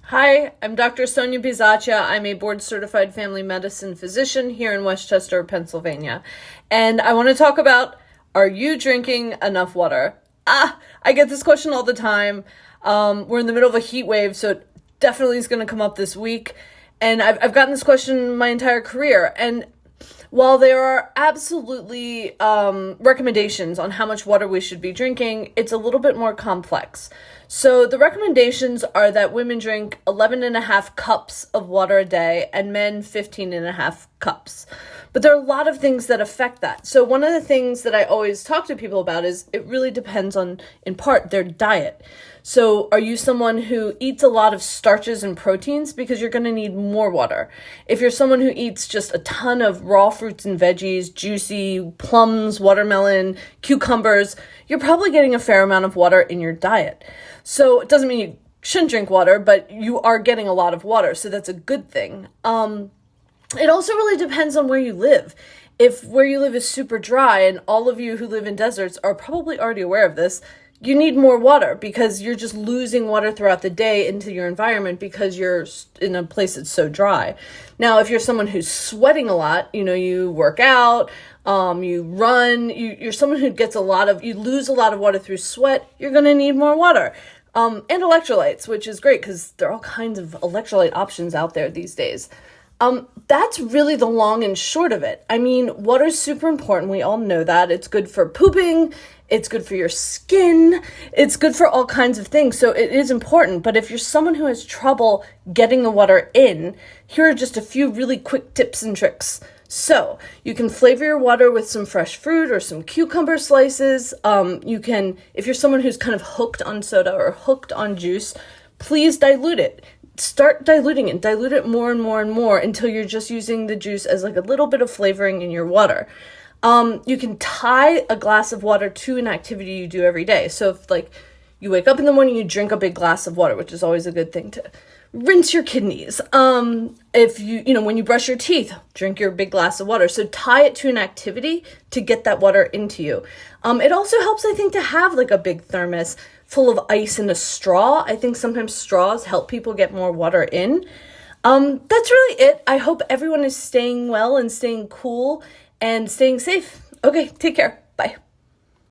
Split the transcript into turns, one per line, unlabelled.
Hi, I'm Dr. Sonia Bizaccia. I'm a board-certified family medicine physician here in Westchester, Pennsylvania. And I want to talk about, are you drinking enough water? I get this question all the time. We're in the middle of a heat wave, so it definitely is going to come up this week. And I've gotten this question my entire career. And while there are absolutely recommendations on how much water we should be drinking, it's a little bit more complex. So the recommendations are that women drink 11 and a half cups of water a day and men 15 and a half cups. But there are a lot of things that affect that. So one of the things that I always talk to people about is it really depends on, in part, their diet. So are you someone who eats a lot of starches and proteins? Because you're going to need more water. If you're someone who eats just a ton of raw fruits and veggies, juicy plums, watermelon, cucumbers, you're probably getting a fair amount of water in your diet. So it doesn't mean you shouldn't drink water, but you are getting a lot of water, so that's a good thing. It also really depends on where you live. If where you live is super dry, and all of you who live in deserts are probably already aware of this, you need more water because you're just losing water throughout the day into your environment because you're in a place that's so dry. Now, if you're someone who's sweating a lot, you work out, you run, you're someone who gets you lose a lot of water through sweat, you're going to need more water. And electrolytes, which is great because there are all kinds of electrolyte options out there these days. That's really the long and short of it. I mean, water's super important. We all know that. It's good for pooping. It's good for your skin. It's good for all kinds of things. So it is important. But if you're someone who has trouble getting the water in, here are just a few really quick tips and tricks. So you can flavor your water with some fresh fruit or some cucumber slices. If you're someone who's kind of hooked on soda or hooked on juice, please dilute it. Start diluting it. Dilute it more and more and more until you're just using the juice as like a little bit of flavoring in your water. You can tie a glass of water to an activity you do every day. So if you wake up in the morning, you drink a big glass of water, which is always a good thing to rinse your kidneys. If when you brush your teeth, drink your big glass of water. So tie it to an activity to get that water into you. It also helps, I think, to have like a big thermos full of ice and a straw. I think sometimes straws help people get more water in. That's really it. I hope everyone is staying well and staying cool and staying safe. Okay, take care. Bye.